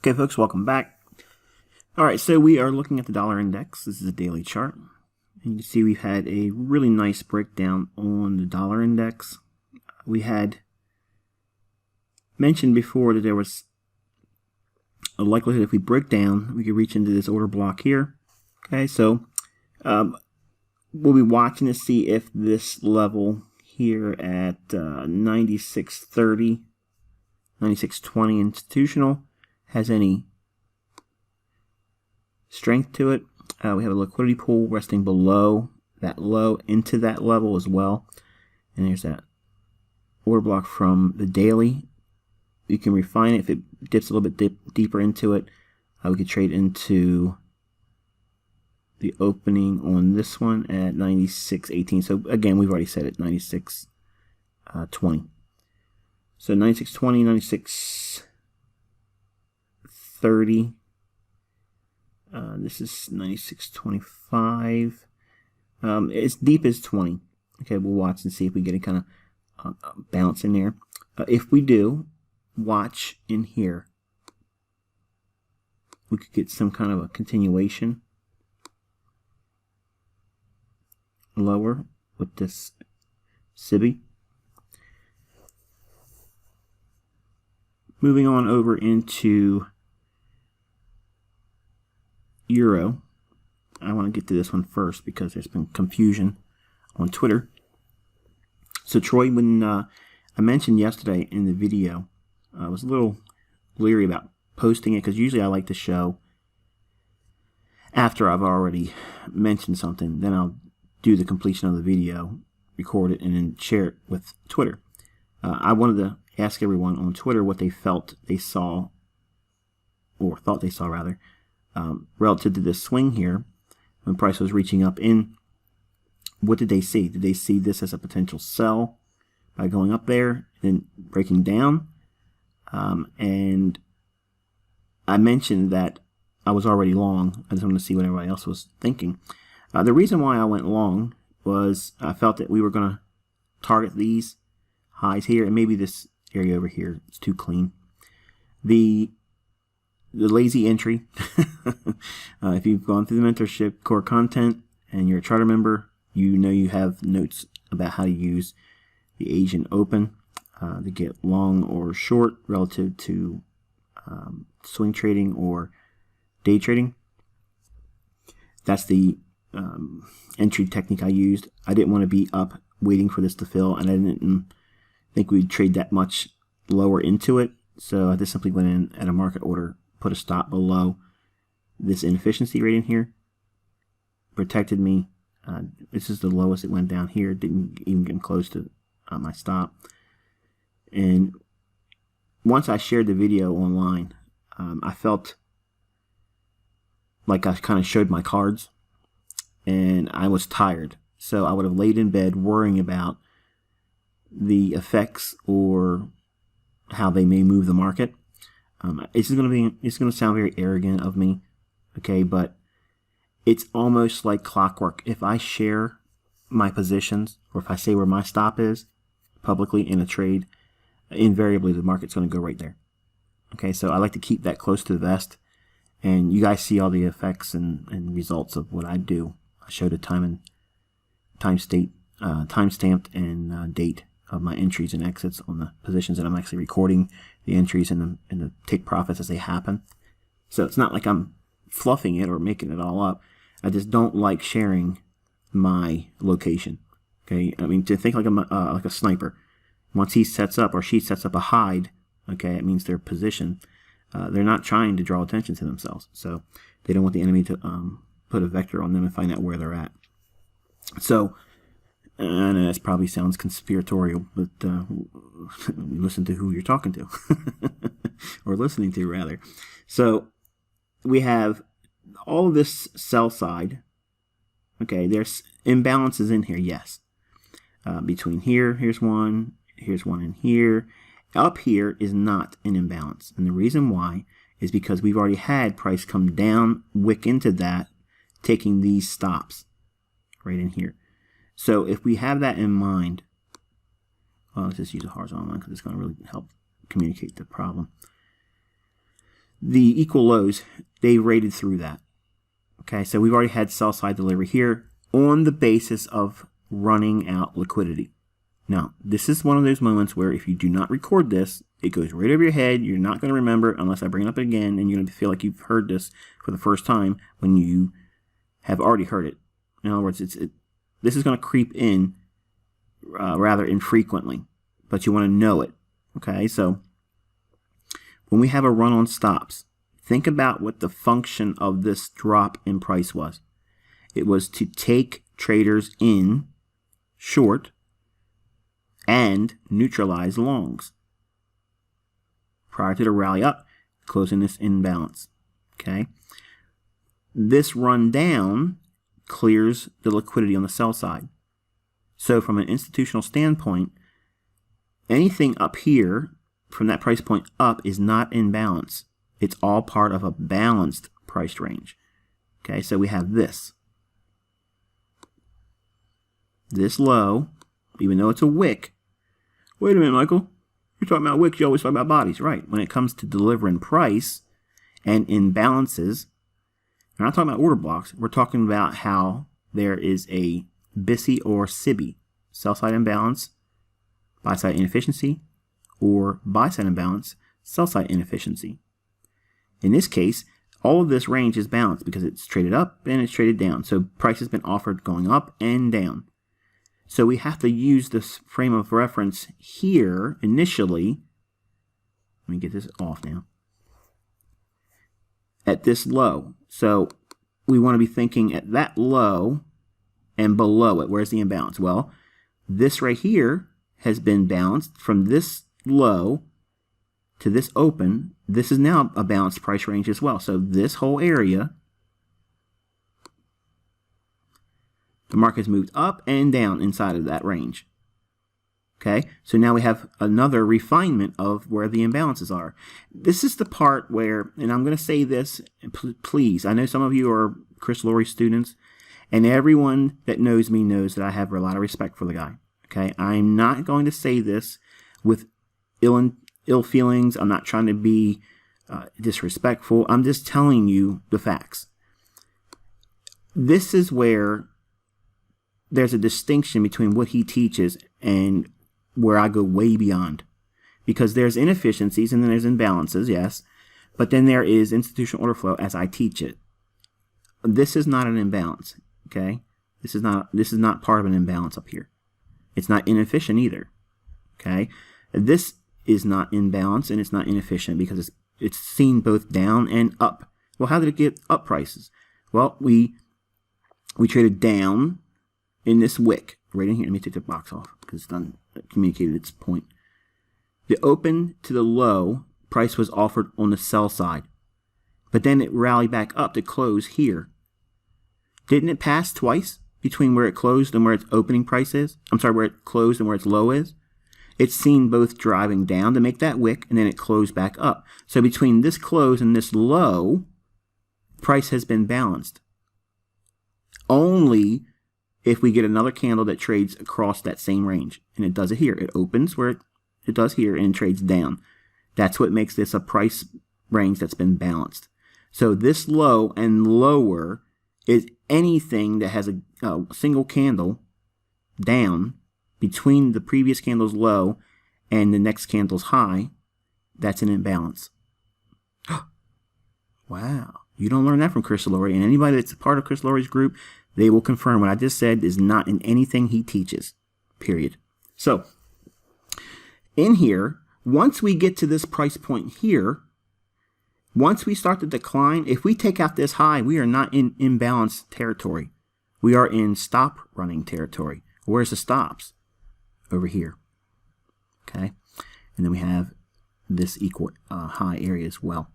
Okay, folks, welcome back. All right, so we are looking at the dollar index. This is a daily chart. And you can see we've had a really nice breakdown on the dollar index. We had mentioned before that there was a likelihood if we break down, we could reach into this order block here. Okay, so we'll be watching to see if this level here at 96.30, 96.20 institutional has any strength to it. We have a liquidity pool resting below that low into that level as well. And there's that order block from the daily. You can refine it if it dips a little bit deeper into it. We could trade into the opening on this one at 96.18. So again, we've already said it, 96.20. So 96.20, 96.30. This is 96.25. As deep as 20. Okay, we'll watch and see if we get a kind of bounce in there. If we do, watch in here. We could get some kind of a continuation lower with this SIBI. Moving on over into Euro. I want to get to this one first because there's been confusion on Twitter. So Troy, when I mentioned yesterday in the video, I was a little leery about posting it because usually I like to show after I've already mentioned something. Then I'll do the completion of the video, record it, and then share it with Twitter. I wanted to ask everyone on Twitter what they felt they saw, or thought they saw rather, relative to this swing here when price was reaching up in. What did they see? Did they see this as a potential sell by going up there and breaking down? And I mentioned that I was already long. I just wanted to see what everybody else was thinking. The reason why I went long was I felt that we were going to target these highs here, and maybe this area over here is too clean. The lazy entry. If you've gone through the mentorship core content and you're a charter member, you know you have notes about how to use the Asian Open to get long or short relative to swing trading or day trading. That's the entry technique I used. I didn't want to be up waiting for this to fill, and I didn't think we'd trade that much lower into it. So I just simply went in at a market order, put a stop below this inefficiency rate in here, protected me. This is the lowest it went down here. Didn't even get close to my stop. And once I shared the video online, I felt like I kind of showed my cards, and I was tired. So I would have laid in bed worrying about the effects or how they may move the market. It's going to sound very arrogant of me, okay, but it's almost like clockwork. If I share my positions, or if I say where my stop is publicly in a trade, invariably the market's going to go right there. Okay, so I like to keep that close to the vest, and you guys see all the effects and results of what I do. I show the time stamped and date of my entries and exits on the positions, that I'm actually recording the entries and the take profits as they happen. So it's not like I'm fluffing it or making it all up. I just don't like sharing my location. Okay, I mean, to think like a sniper. Once he sets up or she sets up a hide, okay, it means their position. They're not trying to draw attention to themselves, so they don't want the enemy to put a vector on them and find out where they're at. So, and that probably sounds conspiratorial, but listen to who you're talking to, or listening to rather. So we have all of this sell side. Okay, there's imbalances in here, yes. Between here's one in here. Up here is not an imbalance, and the reason why is because we've already had price come down, wick into that, taking these stops right in here. So if we have that in mind, well, let's just use a horizontal line because it's going to really help communicate the problem. The equal lows, they rated through that. Okay, so we've already had sell side delivery here on the basis of running out liquidity. Now, this is one of those moments where if you do not record this, it goes right over your head. You're not going to remember it unless I bring it up again, and you're going to feel like you've heard this for the first time when you have already heard it. In other words, this is going to creep in rather infrequently, but you want to know it. Okay, so when we have a run on stops, think about what the function of this drop in price was. It was to take traders in short and neutralize longs prior to the rally up, closing this in balance. Okay, this run down clears the liquidity on the sell side. So from an institutional standpoint, anything up here from that price point up is not in balance. It's all part of a balanced price range. Okay, so we have this low, even though it's a wick. Wait a minute, Michael. You're talking about wicks, you always talk about bodies. Right. When it comes to delivering price and imbalances, we're not talking about order blocks. We're talking about how there is a BISI or SIBI, sell side imbalance, buy side inefficiency, or buy side imbalance, sell side inefficiency. In this case, all of this range is balanced because it's traded up and it's traded down. So price has been offered going up and down. So we have to use this frame of reference here initially. Let me get this off now. At this low. So we want to be thinking at that low and below it. Where's the imbalance? Well, this right here has been balanced from this low to this open. This is now a balanced price range as well. So this whole area, the market has moved up and down inside of that range. Okay, so now we have another refinement of where the imbalances are. This is the part where, and I'm going to say this, please, I know some of you are Chris Laurie students, and everyone that knows me knows that I have a lot of respect for the guy. Okay, I'm not going to say this with ill feelings. I'm not trying to be disrespectful. I'm just telling you the facts. This is where there's a distinction between what he teaches and where I go way beyond. Because there's inefficiencies and then there's imbalances, yes, but then there is institutional order flow as I teach it. This is not an imbalance, okay? This is not part of an imbalance up here. It's not inefficient either, okay? This is not in balance and it's not inefficient because it's seen both down and up. Well, how did it get up prices? Well, we traded down in this wick right in here. Let me take the box off because it's done communicated its point. The open to the low price was offered on the sell side, but then it rallied back up to close here. Didn't it pass twice between where it closed and where its opening price is? I'm sorry, where it closed and where its low is? It's seen both driving down to make that wick, and then it closed back up. So between this close and this low, price has been balanced. Only if we get another candle that trades across that same range. And it does it here. It opens where it does here and trades down. That's what makes this a price range that's been balanced. So this low and lower is anything that has a single candle down between the previous candle's low and the next candle's high. That's an imbalance. Wow. You don't learn that from Chris Laurie. And anybody that's a part of Chris Laurie's group, they will confirm what I just said is not in anything he teaches, period. So, in here, once we get to this price point here, once we start to decline, if we take out this high, we are not in imbalance territory. We are in stop running territory. Where's the stops? Over here. Okay? And then we have this equal high area as well,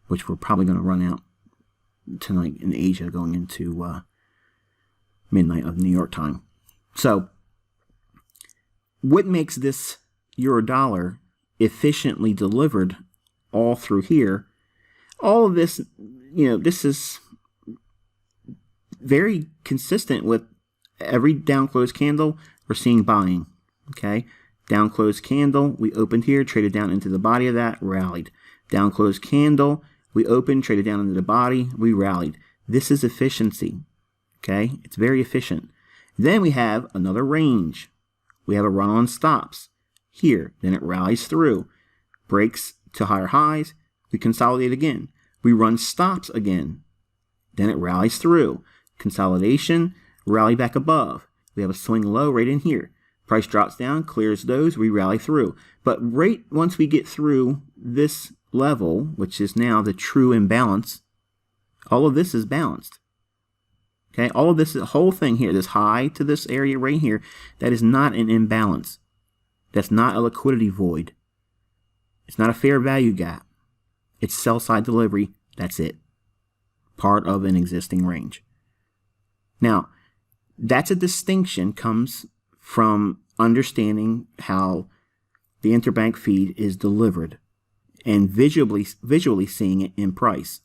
which we're probably going to run out tonight in Asia going into midnight of New York time. So, what makes this euro dollar efficiently delivered all through here? All of this, this is very consistent with every down close candle. We're seeing buying. Okay, down close candle. We opened here, traded down into the body of that, rallied. Down close candle. We opened, traded down into the body, we rallied. This is efficiency. Okay, it's very efficient. Then we have another range. We have a run on stops here. Then it rallies through, breaks to higher highs. We consolidate again. We run stops again. Then it rallies through. Consolidation, rally back above. We have a swing low right in here. Price drops down, clears those, we rally through. But right once we get through this level, which is now the true imbalance, all of this is balanced. Okay, all of this, the whole thing here, this high to this area right here, that is not an imbalance. That's not a liquidity void. It's not a fair value gap. It's sell side delivery. That's it. Part of an existing range. Now, that's a distinction comes from understanding how the interbank feed is delivered and visually seeing it in price.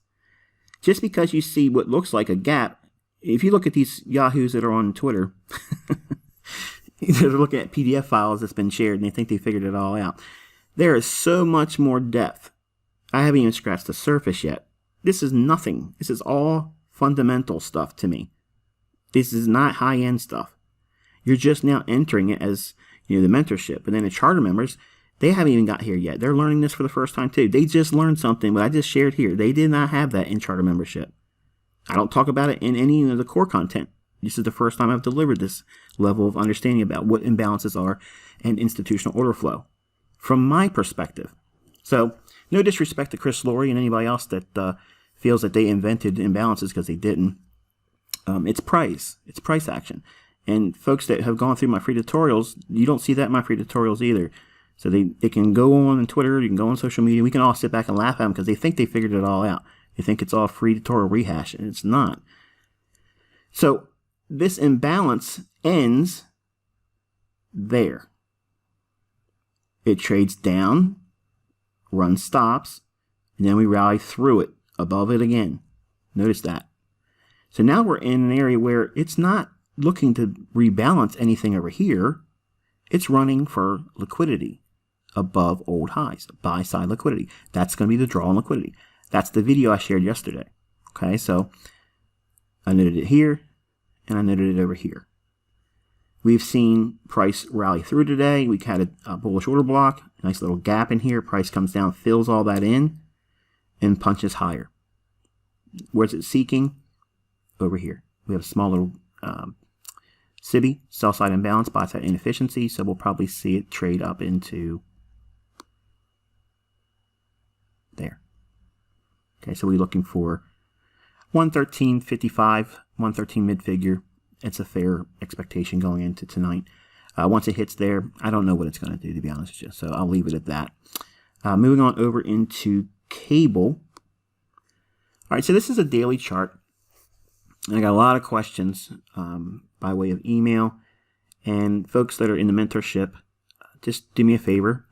Just because you see what looks like a gap, if you look at these yahoos that are on Twitter, they're looking at PDF files that's been shared and they think they figured it all out. There is so much more depth. I haven't even scratched the surface yet. This is nothing. This is all fundamental stuff to me. This is not high-end stuff. You're just now entering it as, the mentorship. And then the charter members, they haven't even got here yet. They're learning this for the first time too. They just learned something, what I just shared here. They did not have that in charter membership. I don't talk about it in any of the core content. This is the first time I've delivered this level of understanding about what imbalances are and institutional order flow from my perspective. So no disrespect to Chris Laurie and anybody else that feels that they invented imbalances, because they didn't. It's price action. And folks that have gone through my free tutorials, you don't see that in my free tutorials either. So they can go on Twitter, you can go on social media, we can all sit back and laugh at them because they think they figured it all out. They think it's all free tutorial rehash, and it's not. So this imbalance ends there. It trades down, runs stops, and then we rally through it, above it again. Notice that. So now we're in an area where it's not looking to rebalance anything over here. It's running for liquidity above old highs, buy side liquidity. That's going to be the draw on liquidity. That's the video I shared yesterday. Okay, so I noted it here and I noted it over here. We've seen price rally through today. We had a bullish order block, nice little gap in here. Price comes down, fills all that in, and punches higher. Where's it seeking? Over here. We have a small little SIBI, sell side imbalance, buy side inefficiency. So we'll probably see it trade up into there. Okay, so we're looking for 113.55, 113 mid figure. It's a fair expectation going into tonight. Once it hits there, I don't know what it's going to do, to be honest with you. So I'll leave it at that. Moving on over into cable. All right, so this is a daily chart. And I got a lot of questions by way of email. And folks that are in the mentorship, just do me a favor.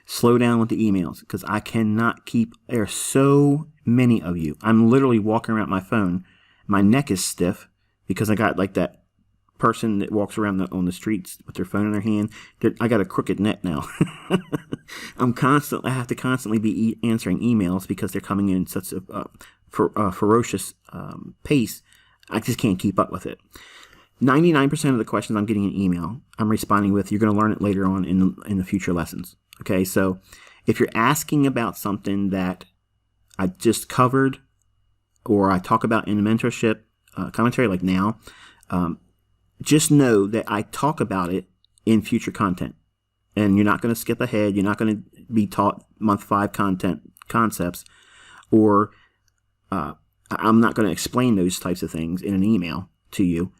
Slow down with the emails, because I cannot keep, there are so many of you. I'm literally walking around my phone. My neck is stiff because I got like that person that walks around on the streets with their phone in their hand. I got a crooked neck now. I have to constantly be answering emails because they're coming in such a ferocious pace. I just can't keep up with it. 99% of the questions I'm getting in email, I'm responding with, you're going to learn it later on in the future lessons. Okay, so if you're asking about something that I just covered or I talk about in the mentorship commentary like now, just know that I talk about it in future content. And you're not going to skip ahead. You're not going to be taught month 5 concepts, or I'm not going to explain those types of things in an email to you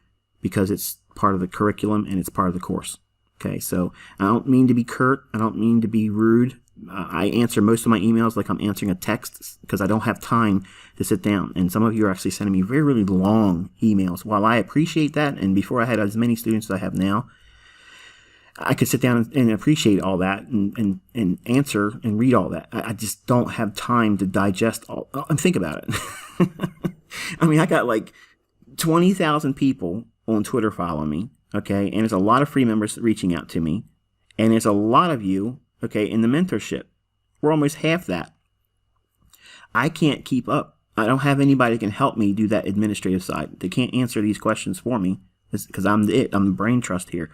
because it's part of the curriculum and it's part of the course. Okay, so I don't mean to be curt. I don't mean to be rude. I answer most of my emails like I'm answering a text because I don't have time to sit down. And some of you are actually sending me very, really long emails. While I appreciate that, and before I had as many students as I have now, I could sit down and appreciate all that and answer and read all that. I just don't have time to digest all and think about it. I mean, I got like 20,000 people on Twitter following me, okay? And there's a lot of free members reaching out to me. And there's a lot of you, okay, in the mentorship. We're almost half that. I can't keep up. I don't have anybody that can help me do that administrative side. They can't answer these questions for me because I'm the brain trust here.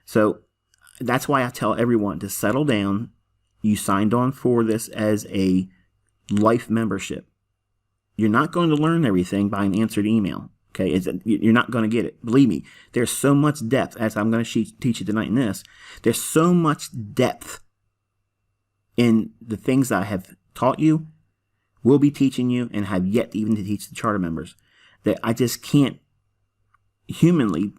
So that's why I tell everyone to settle down. You signed on for this as a life membership. You're not going to learn everything by an answered email. Okay, you're not going to get it. Believe me, there's so much depth, as I'm going to teach you tonight in this. There's so much depth in the things that I have taught you, will be teaching you, and have yet even to teach the charter members, that I just can't humanly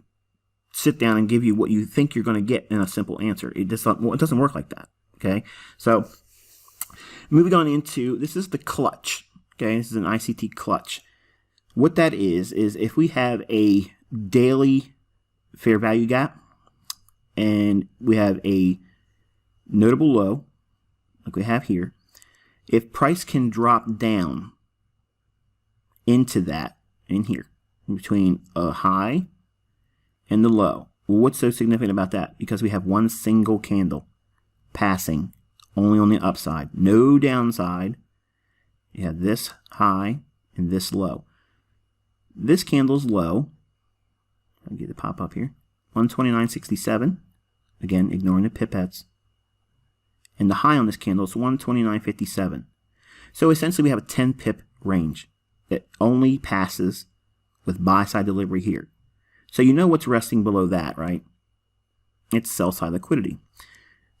sit down and give you what you think you're going to get in a simple answer. It doesn't work like that. Okay, so moving on into, this is the clutch. Okay, this is an ICT clutch. What that is if we have a daily fair value gap and we have a notable low, like we have here, if price can drop down into that in here, between a high and the low. Well, what's so significant about that? Because we have one single candle passing only on the upside, no downside. You have this high and this low. This candle's low, I'll get it to pop up here, 129.67. Again, ignoring the pipettes. And the high on this candle is 129.57. So essentially we have a 10 pip range that only passes with buy side delivery here. So you know what's resting below that, right? It's sell side liquidity.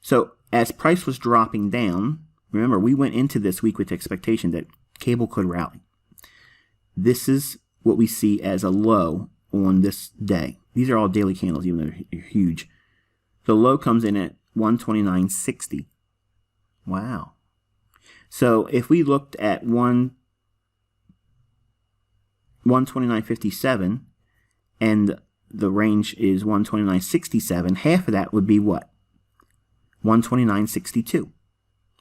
So as price was dropping down, remember we went into this week with the expectation that cable could rally. This is what we see as a low on this day. These are all daily candles, even though they're huge. The low comes in at 129.60. Wow. So if we looked at 129.57 and the range is 129.67, half of that would be what? 129.62.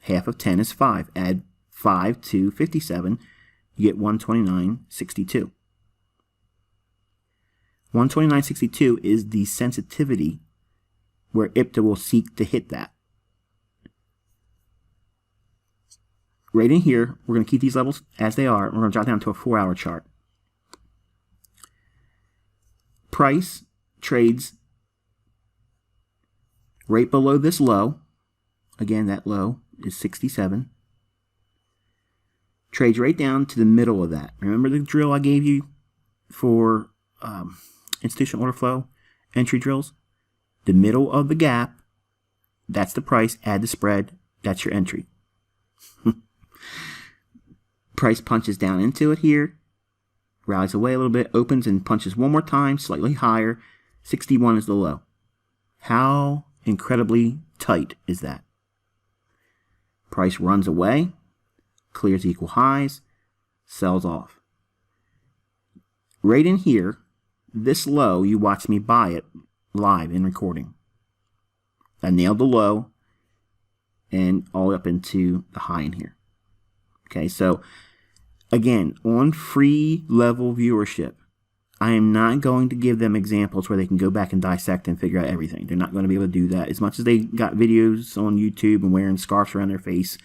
Half of 10 is 5. Add 5 to 57, you get 129.62. 129.62 is the sensitivity where IPTA will seek to hit that. Right in here, we're going to keep these levels as they are. We're going to drop down to a 4-hour chart. Price trades right below this low. Again, that low is 67. Trades right down to the middle of that. Remember the drill I gave you for institutional order flow entry drills? The middle of the gap, that's the price. Add the spread, that's your entry. Price punches down into it here, rallies away a little bit, opens and punches one more time, slightly higher. 61 is the low. How incredibly tight is that? Price runs away, clears equal highs, sells off. Right in here, this low, you watch me buy it live in recording. I nailed the low and all up into the high in here. Okay, so again, on free level viewership, I am not going to give them examples where they can go back and dissect and figure out everything. They're not going to be able to do that. As much as they got videos on YouTube and wearing scarves around their face,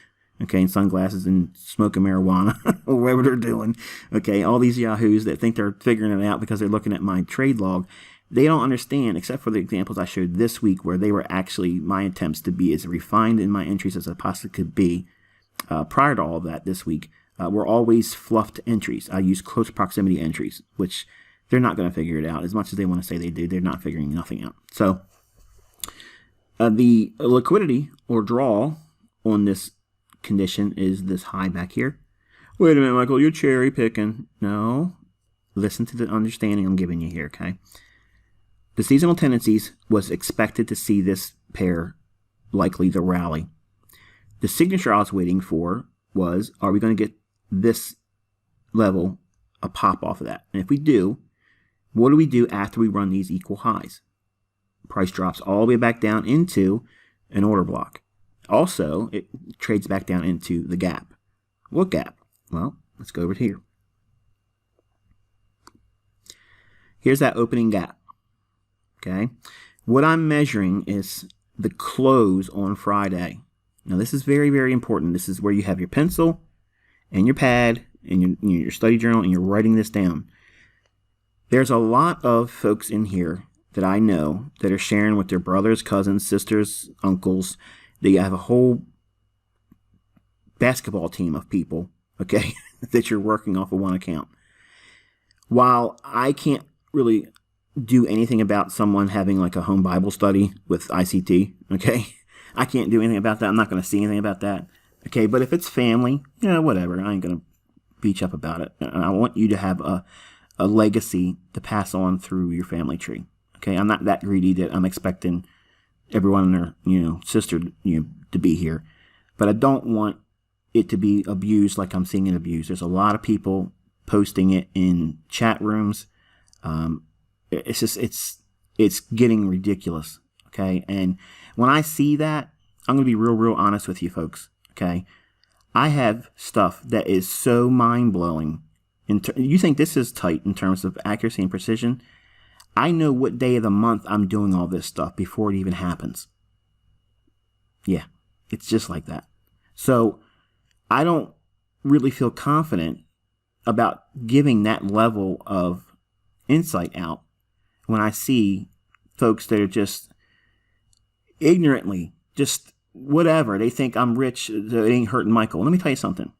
okay, and sunglasses and smoking marijuana or whatever they're doing, okay, all these yahoos that think they're figuring it out because they're looking at my trade log, they don't understand, except for the examples I showed this week where they were actually my attempts to be as refined in my entries as I possibly could be. Prior to all of that this week, were always fluffed entries. I use close proximity entries, which they're not going to figure it out. As much as they want to say they do, they're not figuring nothing out. So the liquidity or draw on this condition is this high back here. Wait a minute, Michael, you're cherry picking. No, listen to the understanding I'm giving you here, okay? The seasonal tendencies was expected to see this pair likely to rally. The signature I was waiting for was, are we going to get this level, a pop off of that? And if we do, what do we do after we run these equal highs? Price drops all the way back down into an order block. Also, it trades back down into the gap. What gap? Well, let's go over here. Here's that opening gap. Okay? What I'm measuring is the close on Friday. Now, this is very, very important. This is where you have your pencil and your pad and your study journal and you're writing this down. There's a lot of folks in here that I know that are sharing with their brothers, cousins, sisters, uncles. They have a whole basketball team of people, okay, that you're working off of one account. While I can't really do anything about someone having like a home Bible study with ICT, okay, I can't do anything about that. I'm not going to see anything about that, okay, but if it's family, whatever, I ain't going to beach up about it. I want you to have a legacy to pass on through your family tree. Okay, I'm not that greedy that I'm expecting everyone and their sister to be here, but I don't want it to be abused like I'm seeing it abused. There's a lot of people posting it in chat rooms. It's getting ridiculous. Okay, and when I see that, I'm gonna be real honest with you folks. Okay, I have stuff that is so mind blowing. You think this is tight in terms of accuracy and precision? I know what day of the month I'm doing all this stuff before it even happens. Yeah, it's just like that. So I don't really feel confident about giving that level of insight out when I see folks that are just ignorantly, just whatever. They think I'm rich, so it ain't hurting Michael. Let me tell you something.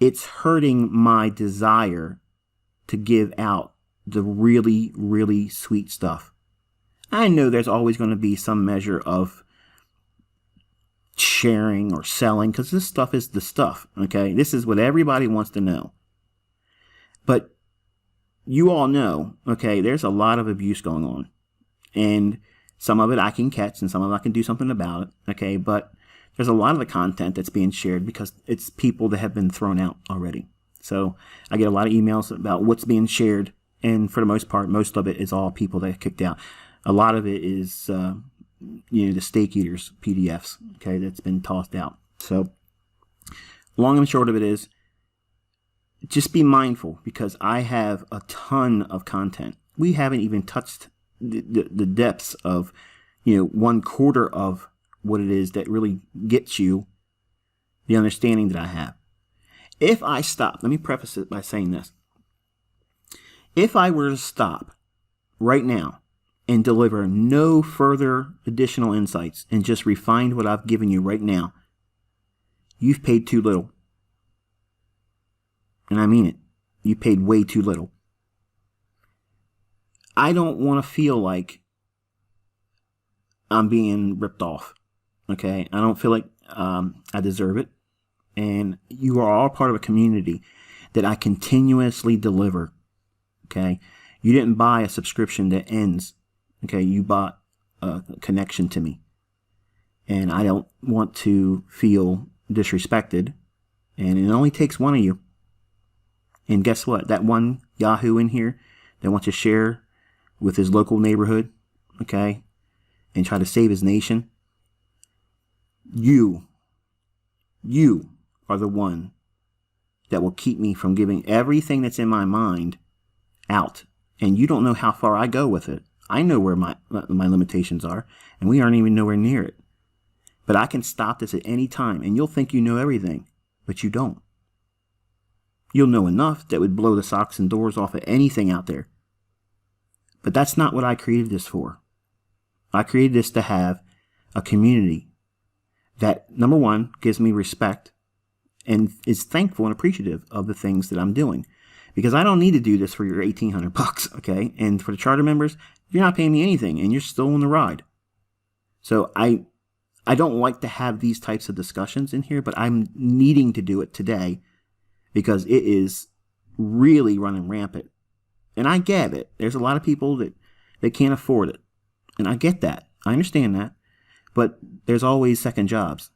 It's hurting my desire to give out the really sweet stuff. I know there's always going to be some measure of sharing or selling because this stuff is the stuff, okay? This is what everybody wants to know. But you all know, okay, there's a lot of abuse going on. And some of it I can catch and some of it I can do something about it, okay? But there's a lot of the content that's being shared because it's people that have been thrown out already. So I get a lot of emails about what's being shared. And for the most part, most of it is all people that are kicked out. A lot of it is, the steak eaters PDFs, okay, that's been tossed out. So long and short of it is, just be mindful because I have a ton of content. We haven't even touched the depths of, 1/4 of what it is that really gets you the understanding that I have. If I stop, let me preface it by saying this. If I were to stop right now and deliver no further additional insights and just refined what I've given you right now, you've paid too little. And I mean it. You paid way too little. I don't want to feel like I'm being ripped off. Okay? I don't feel like I deserve it. And you are all part of a community that I continuously deliver. Okay? You didn't buy a subscription that ends. Okay? You bought a connection to me. And I don't want to feel disrespected. And it only takes one of you. And guess what? That one Yahoo in here that wants to share with his local neighborhood, okay, and try to save his nation, you are the one that will keep me from giving everything that's in my mind out. And you don't know how far I go with it. I know where my limitations are, and we aren't even nowhere near it. But I can stop this at any time, and you'll think you know everything, but you don't. You'll know enough that would blow the socks and doors off of anything out there. But that's not what I created this for. I created this to have a community that, number one, gives me respect and is thankful and appreciative of the things that I'm doing. Because I don't need to do this for your $1,800, okay? And for the charter members, you're not paying me anything and you're still on the ride. So I don't like to have these types of discussions in here, but I'm needing to do it today because it is really running rampant. And I get it. There's a lot of people that they can't afford it. And I get that. I understand that. But there's always second jobs.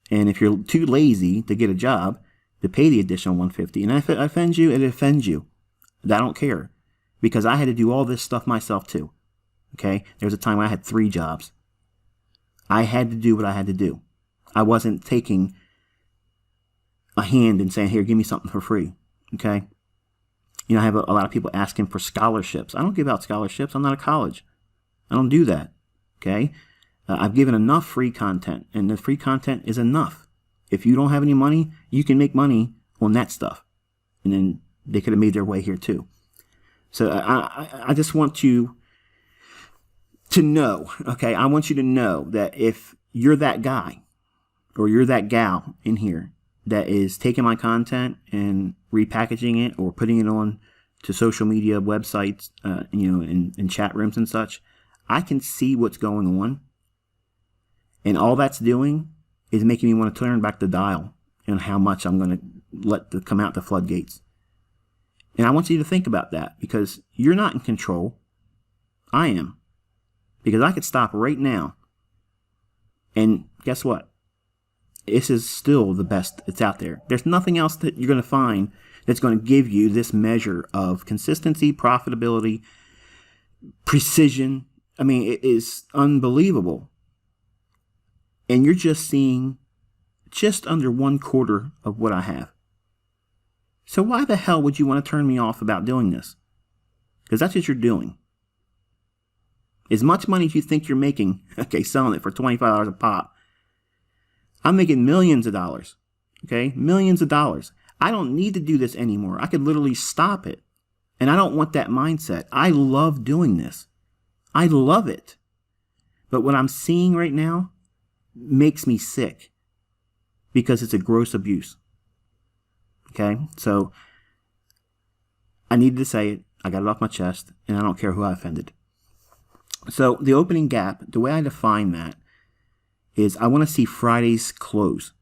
And if you're too lazy to get a job to pay the additional $150, and if it offends you, it offends you. I don't care. Because I had to do all this stuff myself too. Okay? There was a time when I had 3 jobs. I had to do what I had to do. I wasn't taking a hand and saying, here, give me something for free. Okay? I have a lot of people asking for scholarships. I don't give out scholarships. I'm not a college. I don't do that. Okay? I've given enough free content, and the free content is enough. If you don't have any money, you can make money on that stuff. And then they could have made their way here too. So I just want you to know, okay? I want you to know that if you're that guy or you're that gal in here that is taking my content and repackaging it or putting it on to social media websites, in chat rooms and such, I can see what's going on. And all that's doing is making me want to turn back the dial on how much I'm going to let come out the floodgates. And I want you to think about that, because you're not in control. I am. Because I could stop right now. And guess what? This is still the best that's out there. There's nothing else that you're going to find that's going to give you this measure of consistency, profitability, precision. I mean, it is unbelievable. And you're just seeing just under 1/4 of what I have. So why the hell would you want to turn me off about doing this? Because that's what you're doing. As much money as you think you're making, okay, selling it for $25 a pop, I'm making millions of dollars, okay? Millions of dollars. I don't need to do this anymore. I could literally stop it. And I don't want that mindset. I love doing this. I love it. But what I'm seeing right now makes me sick, because it's a gross abuse. Okay? So I needed to say it. I got it off my chest, and I don't care who I offended. So the opening gap, the way I define that is I want to see Friday's close.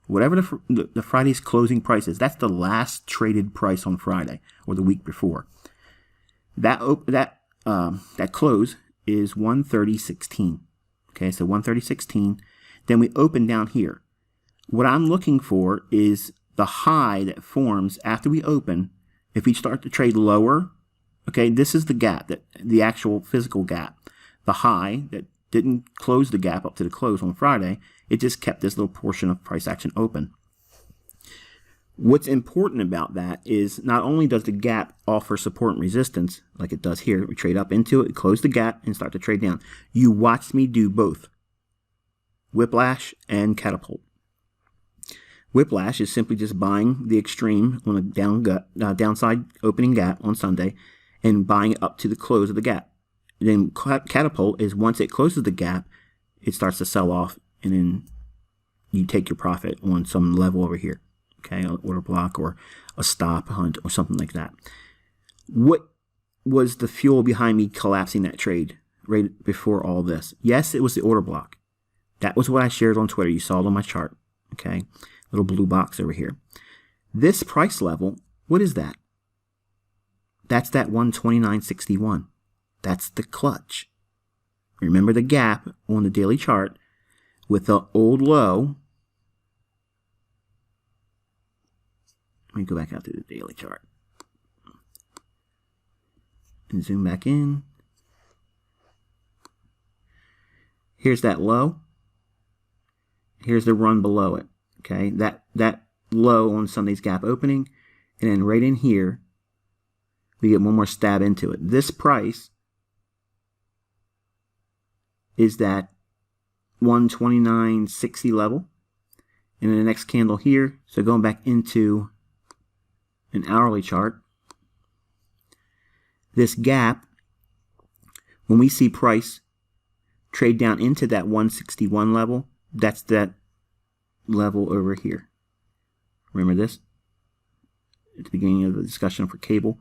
Whatever the Friday's closing price is, that's the last traded price on Friday or the week before. That close is 130.16. Okay, so 130.16. Then we open down here. What I'm looking for is the high that forms after we open. If we start to trade lower, okay, this is the gap, the actual physical gap. The high that didn't close the gap up to the close on Friday, it just kept this little portion of price action open. What's important about that is not only does the gap offer support and resistance, like it does here, we trade up into it, close the gap, and start to trade down. You watched me do both, whiplash and catapult. Whiplash is simply just buying the extreme on a downside opening gap on Sunday and buying it up to the close of the gap. Then catapult is once it closes the gap, it starts to sell off, and then you take your profit on some level over here, okay, an order block or a stop hunt or something like that. What was the fuel behind me collapsing that trade right before all this? Yes, it was the order block. That was what I shared on Twitter. You saw it on my chart, okay, little blue box over here. This price level, what is that? That's that 129.61. That's the clutch. Remember the gap on the daily chart with the old low. Let me go back out to the daily chart and zoom back in. Here's that low. Here's the run below it. Okay, that low on Sunday's gap opening, and then right in here we get one more stab into it. This price is that 129.60 level, and then the next candle here. So going back into an hourly chart, this gap, when we see price trade down into that 161 level, that's that level over here. Remember this at the beginning of the discussion for cable.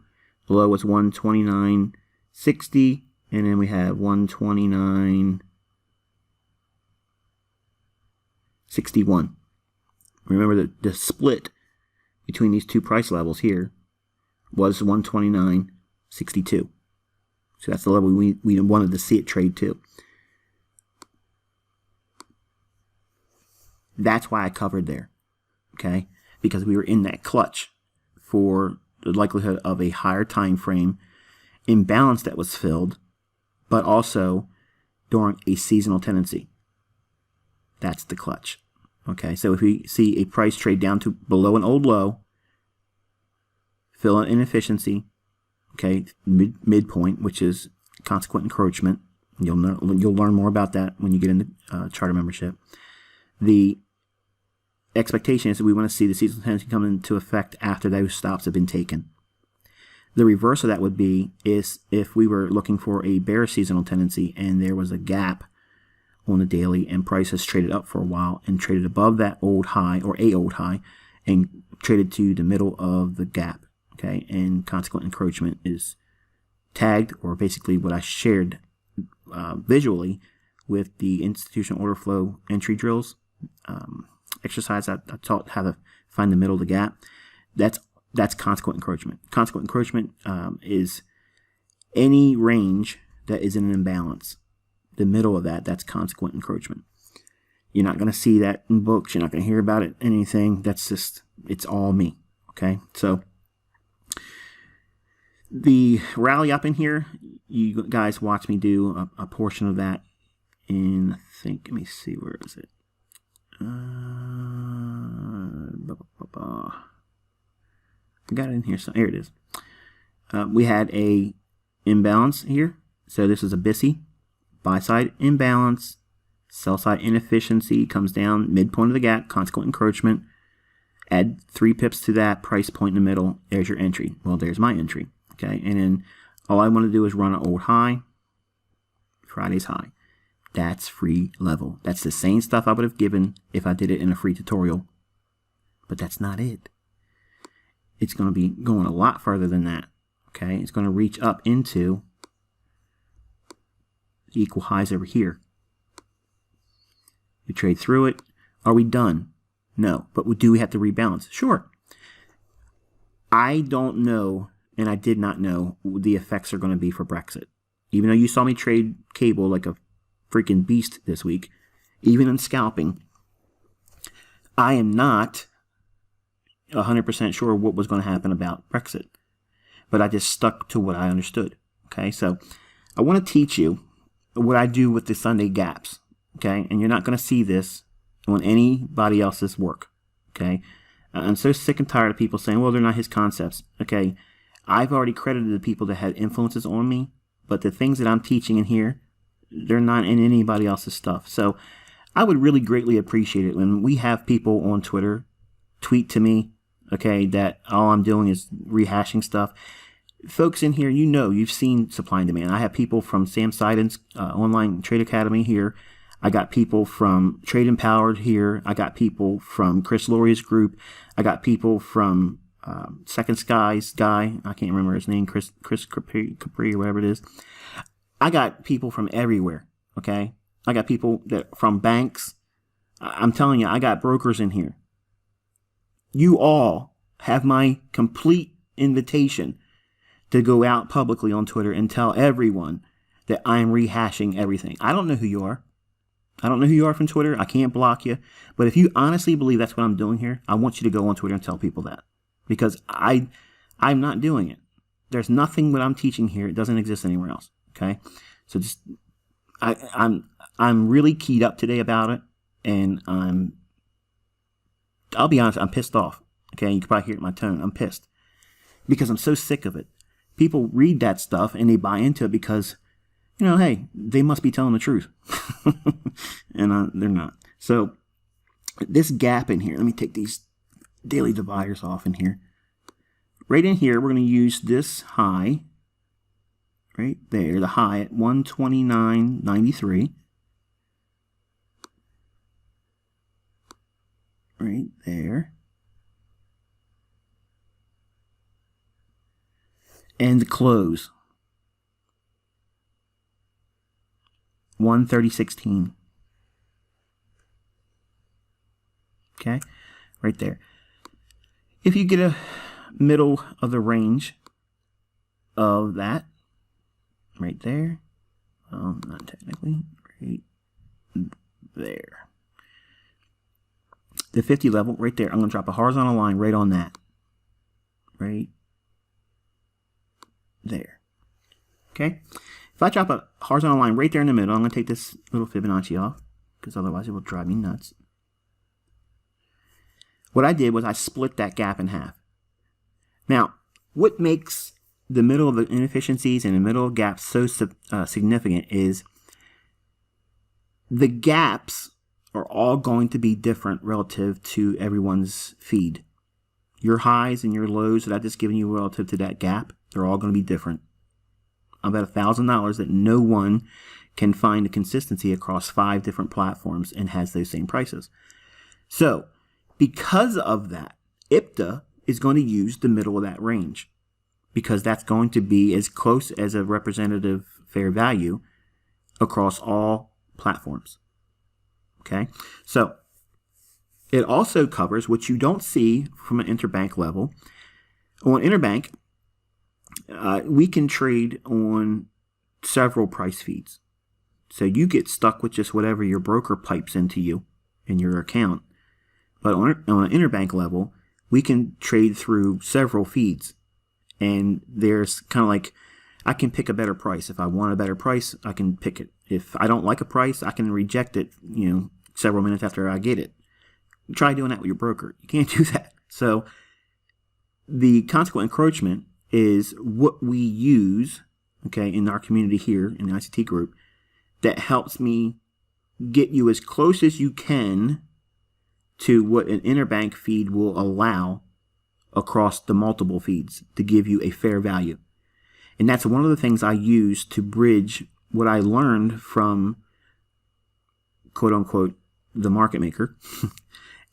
Below was 129.60, and then we have 129.61. Remember the split between these two price levels here was 129.62. So that's the level we wanted to see it trade to. That's why I covered there, okay? Because we were in that clutch for the likelihood of a higher time frame imbalance that was filled, but also during a seasonal tendency. That's the clutch, okay? So if we see a price trade down to below an old low, fill an inefficiency, okay, midpoint, which is consequent encroachment. You'll learn more about that when you get into charter membership. The expectation is that we want to see the seasonal tendency come into effect after those stops have been taken. The reverse of that would be is if we were looking for a bearish seasonal tendency and there was a gap on the daily and price has traded up for a while and traded above that old high or a old high and traded to the middle of the gap, okay, and consequent encroachment is tagged, or basically what I shared visually with the institutional order flow entry drills exercise. I taught how to find the middle of the gap. That's consequent encroachment. Consequent encroachment is any range that is in an imbalance. The middle of that's consequent encroachment. You're not going to see that in books. You're not going to hear about it in anything. That's just, it's all me. Okay, so the rally up in here, you guys watch me do a portion of that in, I think, let me see, where is it? I got it in here. So here it is. We had a imbalance here. So this is a BISI, buy side imbalance, sell side inefficiency, comes down midpoint of the gap, consequent encroachment. Add 3 pips to that, price point in the middle. There's your entry. Well, there's my entry. Okay, and then all I want to do is run an old high, Friday's high. That's free level. That's the same stuff I would have given if I did it in a free tutorial, but that's not it. It's going to be going a lot further than that. Okay, it's going to reach up into the equal highs over here. We trade through it. Are we done? No, but do we have to rebalance? Sure. I don't know, and I did not know what the effects are going to be for Brexit. Even though you saw me trade cable like a freaking beast this week, even in scalping, I am not 100% sure what was going to happen about Brexit. But I just stuck to what I understood. Okay, so I want to teach you what I do with the Sunday gaps. Okay, and you're not going to see this on anybody else's work. Okay, I'm so sick and tired of people saying, well, they're not his concepts. Okay, I've already credited the people that had influences on me, but the things that I'm teaching in here, they're not in anybody else's stuff. So I would really greatly appreciate it when we have people on Twitter tweet to me, okay, that all I'm doing is rehashing stuff. Folks in here, you know, you've seen supply and demand. I have people from Sam Seiden's Online Trade Academy here. I got people from Trade Empowered here. I got people from Chris Lauria's group. I got people from Second Skies guy. I can't remember his name, Chris Capri or whatever it is. I got people from everywhere, okay? I got people from banks. I'm telling you, I got brokers in here. You all have my complete invitation to go out publicly on Twitter and tell everyone that I'm rehashing everything. I don't know who you are. I don't know who you are from Twitter. I can't block you. But if you honestly believe that's what I'm doing here, I want you to go on Twitter and tell people that. Because I'm not doing it. There's nothing what I'm teaching here. It doesn't exist anywhere else. Okay? So just I'm really keyed up today about it, and I'll be honest, I'm pissed off. Okay, you can probably hear it in my tone. I'm pissed because I'm so sick of it. People read that stuff and they buy into it because, you know, hey, they must be telling the truth, and they're not. So this gap in here, let me take these daily dividers off in here. Right in here, we're going to use this high. Right there, the high at 129.93. Right there. And the close. 130.16. Okay, right there. If you get a middle of the range of that, right there. Well, not technically. Right there. The 50 level, right there. I'm going to drop a horizontal line right on that. Right there. Okay? If I drop a horizontal line right there in the middle, I'm going to take this little Fibonacci off, because otherwise it will drive me nuts. What I did was I split that gap in half. Now, what makes the middle of the inefficiencies and the middle of gaps so significant is the gaps are all going to be different relative to everyone's feed. Your highs and your lows that I've just given you relative to that gap, they're all going to be different. I bet $1,000 that no one can find a consistency across 5 different platforms and has those same prices. So, because of that, IPTA is going to use the middle of that range because that's going to be as close as a representative fair value across all platforms. Okay, so it also covers what you don't see from an interbank level. On interbank, we can trade on several price feeds. So you get stuck with just whatever your broker pipes into you in your account. But on an interbank level, we can trade through several feeds. And there's kind of like, I can pick a better price. If I want a better price, I can pick it. If I don't like a price, I can reject it, several minutes after I get it. Try doing that with your broker. You can't do that. So the consequent encroachment is what we use, in our community here in the ICT group that helps me get you as close as you can to what an interbank feed will allow across the multiple feeds to give you a fair value. And that's one of the things I use to bridge what I learned from, quote unquote, the market maker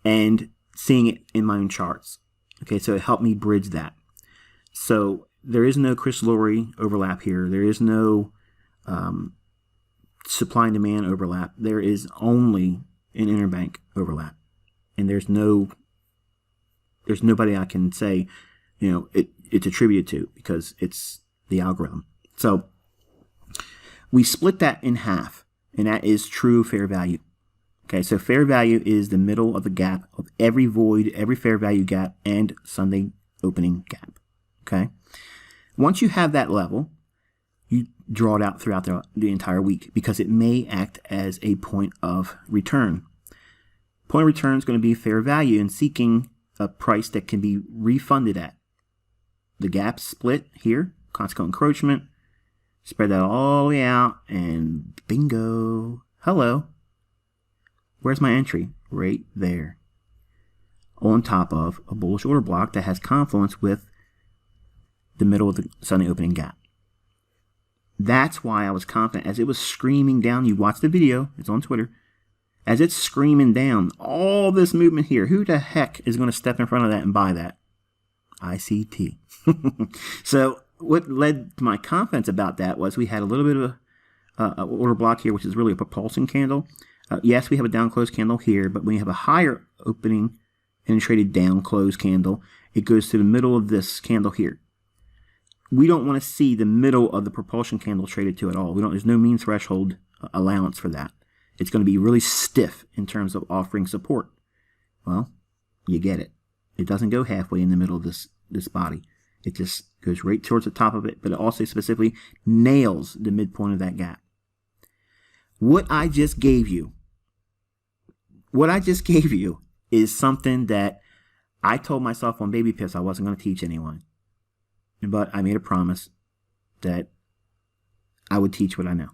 and seeing it in my own charts. Okay, so it helped me bridge that. So there is no Chris Lurie overlap here. There is no supply and demand overlap. There is only an interbank overlap. And there's nobody I can say, it's attributed to because it's the algorithm. So we split that in half, and that is true fair value. Okay, so fair value is the middle of the gap of every void, every fair value gap, and Sunday opening gap. Okay, once you have that level, you draw it out throughout the entire week because it may act as a point of return. Point of return is going to be fair value and seeking a price that can be refunded at. The gap split here, consequent encroachment, spread that all the way out, and bingo, hello. Where's my entry? Right there. On top of a bullish order block that has confluence with the middle of the Sunday opening gap. That's why I was confident as it was screaming down. You watch the video, it's on Twitter. As it's screaming down, all this movement here, who the heck is going to step in front of that and buy that? ICT. So what led to my confidence about that was we had a little bit of a order block here, which is really a propulsion candle. Yes, we have a down close candle here, but when you have a higher opening and a traded down close candle, it goes to the middle of this candle here. We don't want to see the middle of the propulsion candle traded to at all. There's no mean threshold allowance for that. It's going to be really stiff in terms of offering support. Well, you get it. It doesn't go halfway in the middle of this body. It just goes right towards the top of it, but it also specifically nails the midpoint of that gap. What I just gave you is something that I told myself on Baby Piss I wasn't going to teach anyone. But I made a promise that I would teach what I know.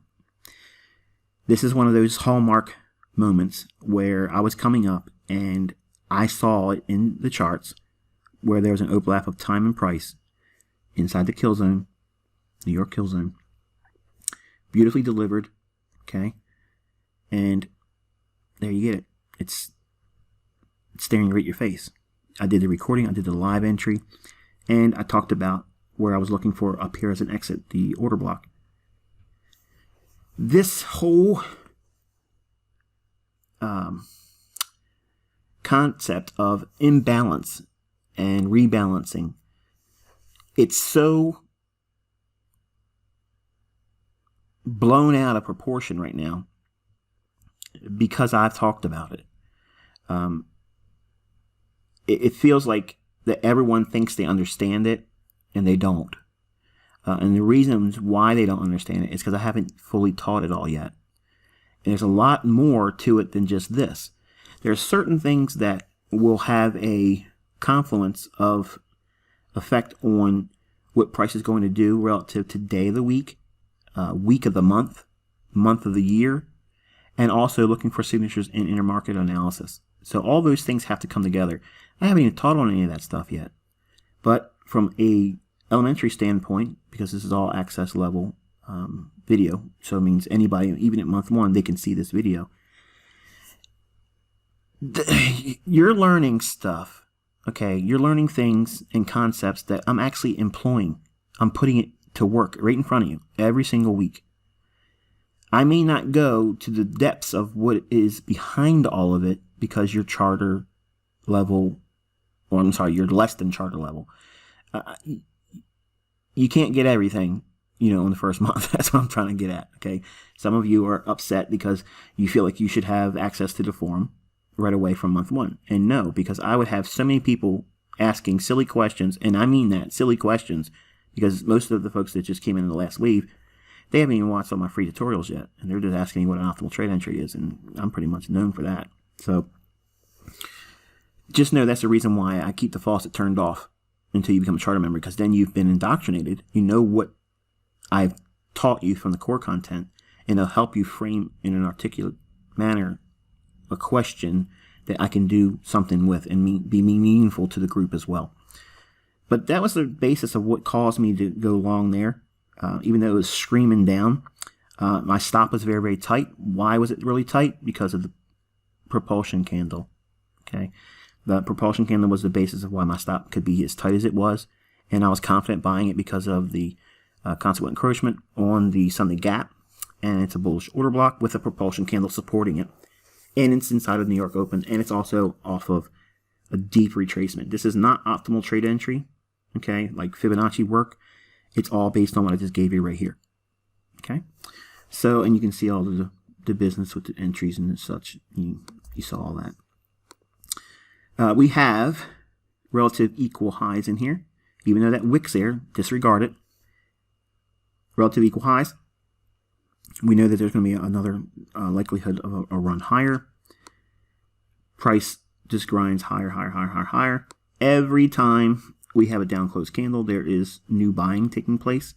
This is one of those hallmark moments where I was coming up and I saw it in the charts where there was an overlap of time and price inside the kill zone, New York kill zone. Beautifully delivered, okay? And there you get it. It's staring right at your face. I did the recording, I did the live entry, and I talked about where I was looking for up here as an exit, the order block. This whole concept of imbalance and rebalancing, it's so blown out of proportion right now because I've talked about it. It feels like that everyone thinks they understand it and they don't. And the reasons why they don't understand it is because I haven't fully taught it all yet. And there's a lot more to it than just this. There are certain things that will have a confluence of effect on what price is going to do relative to day of the week, week of the month of the year, and also looking for signatures in intermarket analysis. So all those things have to come together. I haven't even taught on any of that stuff yet. But from a elementary standpoint, because this is all access level video, so it means anybody, even at month 1, they can see this video. You're learning stuff, okay? You're learning things and concepts that I'm actually employing. I'm putting it to work right in front of you every single week. I may not go to the depths of what is behind all of it because you're charter level, or I'm sorry, you're less than charter level. You can't get everything, in the first month. That's what I'm trying to get at, okay? Some of you are upset because you feel like you should have access to the forum right away from month 1. And no, because I would have so many people asking silly questions, and I mean that, silly questions, because most of the folks that just came in the last wave, they haven't even watched all my free tutorials yet, and they're just asking me what an optimal trade entry is, and I'm pretty much known for that. So just know that's the reason why I keep the faucet turned off until you become a charter member, because then you've been indoctrinated. You know what I've taught you from the core content, and it'll help you frame in an articulate manner a question that I can do something with and be meaningful to the group as well. But that was the basis of what caused me to go long there. Even though it was screaming down, my stop was very, very tight. Why was it really tight? Because of the propulsion candle. Okay, the propulsion candle was the basis of why my stop could be as tight as it was, and I was confident buying it because of the consequent encroachment on the Sunday gap, and it's a bullish order block with a propulsion candle supporting it, and it's inside of New York Open, and it's also off of a deep retracement. This is not optimal trade entry, okay, like Fibonacci work. It's all based on what I just gave you right here. Okay, so, and you can see all of the business with the entries and such. You saw all that. We have relative equal highs in here, even though that wick's there. Disregard it. Relative equal highs. We know that there's going to be another likelihood of a run higher. Price just grinds higher, higher, higher, higher, higher. Every time we have a down close candle, there is new buying taking place.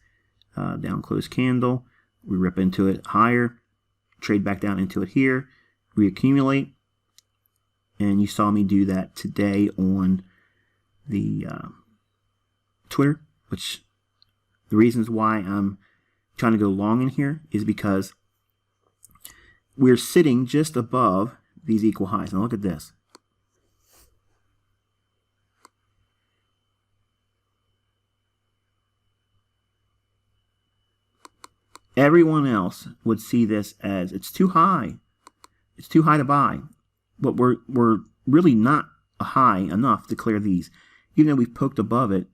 Down close candle, we rip into it higher, trade back down into it here, reaccumulate, and you saw me do that today on the Twitter, which the reasons why I'm trying to go long in here is because we're sitting just above these equal highs. Now look at this. Everyone else would see this as it's too high. It's too high to buy. But we're really not high enough to clear these. Even though we've poked above it,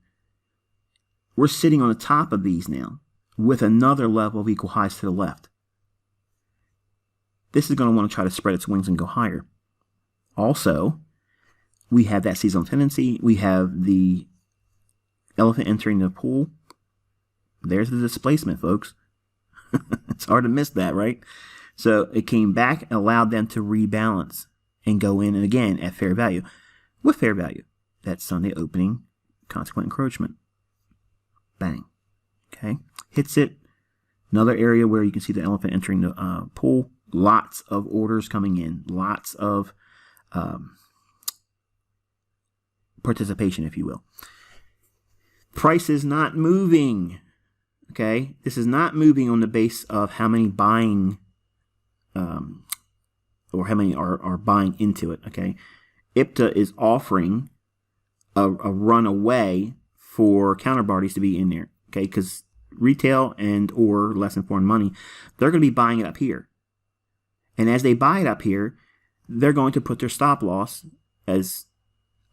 we're sitting on the top of these now with another level of equal highs to the left. This is going to want to try to spread its wings and go higher. Also, we have that seasonal tendency. We have the elephant entering the pool. There's the displacement, folks. It's hard to miss that, right? So it came back and allowed them to rebalance and go in and again at fair value. What fair value? That Sunday opening, consequent encroachment. Bang. Okay. Hits it. Another area where you can see the elephant entering the pool. Lots of orders coming in. Lots of participation, if you will. Price is not moving. Okay, this is not moving on the base of how many buying, or how many are buying into it. Okay, IPTA is offering a runaway for counterparties to be in there. Okay, because retail and or less informed money, they're going to be buying it up here, and as they buy it up here, they're going to put their stop loss, as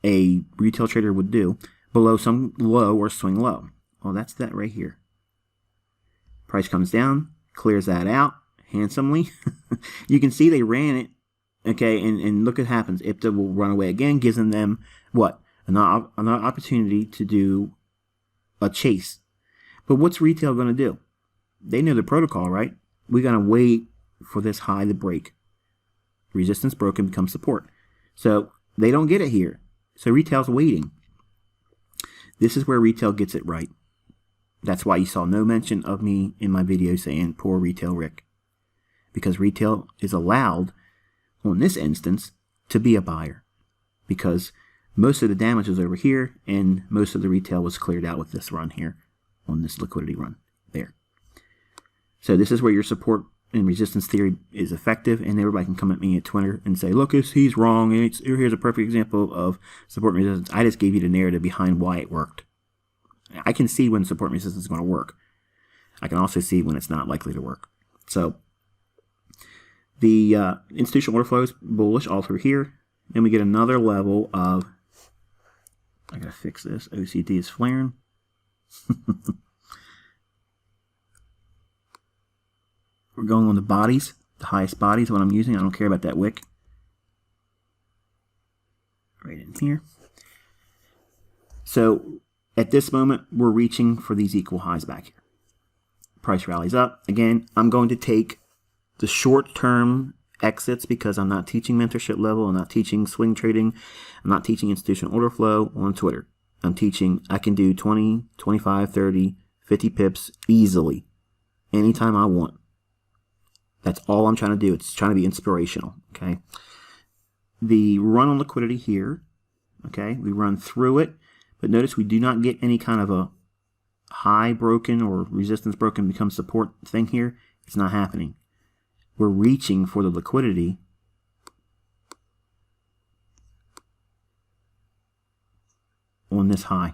a retail trader would do, below some low or swing low. Well, that's that right here. Price comes down, clears that out handsomely. You can see they ran it, okay, and look what happens. IPTA will run away again, gives them what? Another opportunity to do a chase. But what's retail going to do? They know the protocol, right? We're going to wait for this high to break. Resistance broken becomes support. So they don't get it here. So retail's waiting. This is where retail gets it right. That's why you saw no mention of me in my video saying poor retail Rick. because retail is allowed on this instance to be a buyer, because most of the damage was over here and most of the retail was cleared out with this run here on this liquidity run there. So this is where your support and resistance theory is effective, and everybody can come at me at Twitter and say, look, he's wrong, and here's a perfect example of support and resistance. I just gave you the narrative behind why it worked. I can see when support and resistance is going to work. I can also see when it's not likely to work. So the institutional order flow is bullish all through here. Then we get another level of, I gotta fix this, OCD is flaring. We're going on the bodies, the highest bodies, what I'm using. I don't care about that wick. Right in here. So at this moment, we're reaching for these equal highs back here. Price rallies up. Again, I'm going to take the short-term exits because I'm not teaching mentorship level. I'm not teaching swing trading. I'm not teaching institutional order flow on Twitter. I'm teaching, I can do 20, 25, 30, 50 pips easily anytime I want. That's all I'm trying to do. It's trying to be inspirational, okay? The run on liquidity here, okay, we run through it, but notice we do not get any kind of a high broken or resistance broken become support thing here. It's not happening. We're reaching for the liquidity on this high.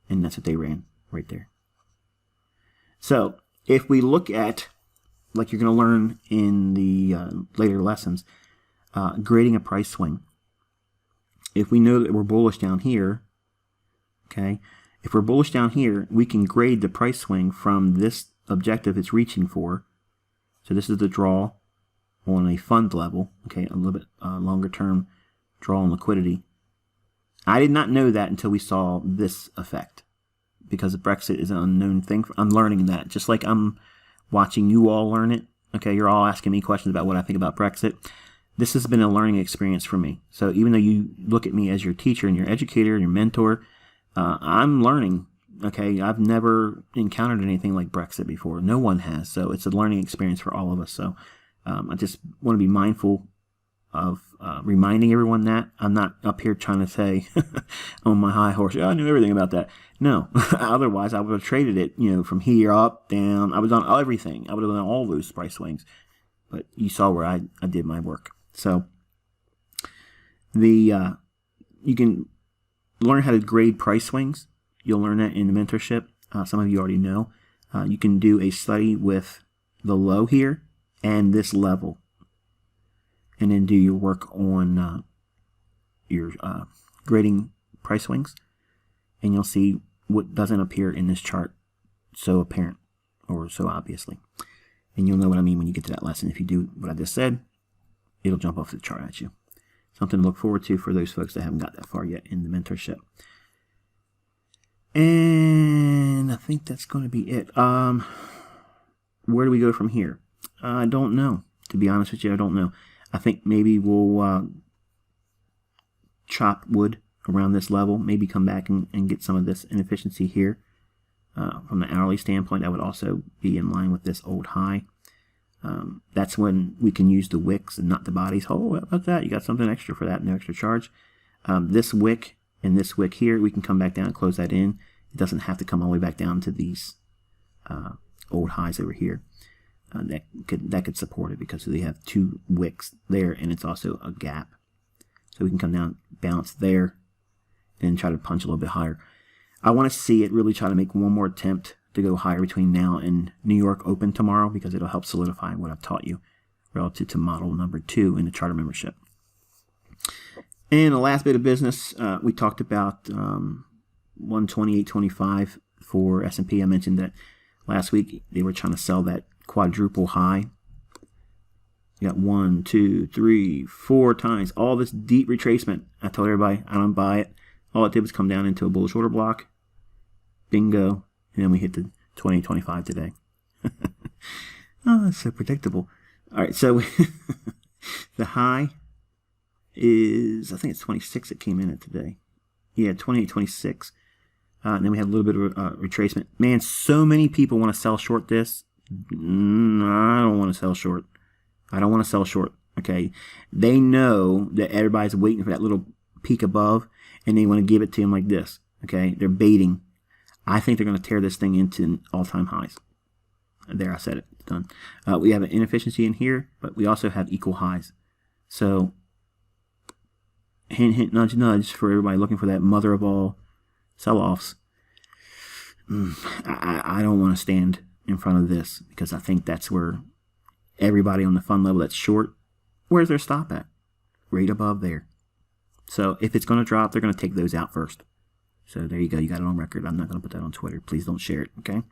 And that's what they ran right there. So if we look at, like you're going to learn in the later lessons, grading a price swing. If we know that we're bullish down here, okay, if we're bullish down here, we can grade the price swing from this objective it's reaching for. So this is the draw on a fund level, okay, a little bit longer term draw on liquidity. I did not know that until we saw this effect, because Brexit is an unknown thing. I'm learning that, just like I'm watching you all learn it. Okay, you're all asking me questions about what I think about Brexit. This has been a learning experience for me. So even though you look at me as your teacher and your educator and your mentor, I'm learning. Okay, I've never encountered anything like Brexit before. No one has. So it's a learning experience for all of us. So I just want to be mindful of reminding everyone that I'm not up here trying to say on my high horse, I knew everything about that. No, otherwise I would have traded it, from here up, down. I would have done everything. I would have done all those price swings. But you saw where I did my work. So you can learn how to grade price swings. You'll learn that in the mentorship. Some of you already know. You can do a study with the low here and this level, and then do your work on your grading price swings, and you'll see what doesn't appear in this chart so apparent or so obviously. And you'll know what I mean when you get to that lesson. If you do what I just said, it'll jump off the chart at you. Something to look forward to for those folks that haven't got that far yet in the mentorship. And I think that's going to be it. Where do we go from here? I don't know. To be honest with you, I don't know. I think maybe we'll chop wood around this level, maybe come back and get some of this inefficiency here. From the hourly standpoint, that would also be in line with this old high. That's when we can use the wicks and not the bodies. Oh, what about that? You got something extra for that, no extra charge. This wick and this wick here, we can come back down and close that in. It doesn't have to come all the way back down to these old highs over here. That could support it because they have two wicks there, and it's also a gap. So we can come down, bounce there, and try to punch a little bit higher. I want to see it really try to make one more attempt to go higher between now and New York Open tomorrow, because it'll help solidify what I've taught you relative to model number 2 in the charter membership. And the last bit of business, we talked about 128.25 for S&P. I mentioned that last week they were trying to sell that quadruple high. You got 1, 2, 3, 4 times all this deep retracement. I told everybody I don't buy it. All it did was come down into a bullish order block. Bingo. And then we hit the 20.25 today. Oh, that's so predictable. All right, so the high is, I think it's 26 it came in at today. Yeah, 28.26. And then we had a little bit of retracement. Man, so many people want to sell short this. I don't want to sell short. I don't want to sell short. Okay. They know that everybody's waiting for that little peak above, and they want to give it to them like this. Okay. They're baiting. I think they're going to tear this thing into all-time highs. There, I said it. It's done. We have an inefficiency in here, but we also have equal highs. So, hint, hint, nudge, nudge for everybody looking for that mother of all sell-offs. I don't want to stand in front of this, because I think that's where everybody on the fund level that's short, where's their stop at? Right above there. So if it's going to drop, they're going to take those out first. So there you go. You got it on record. I'm not going to put that on Twitter. Please don't share it, okay?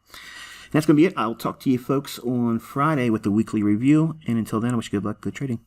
That's going to be it. I'll talk to you folks on Friday with the weekly review. And until then, I wish you good luck, good trading.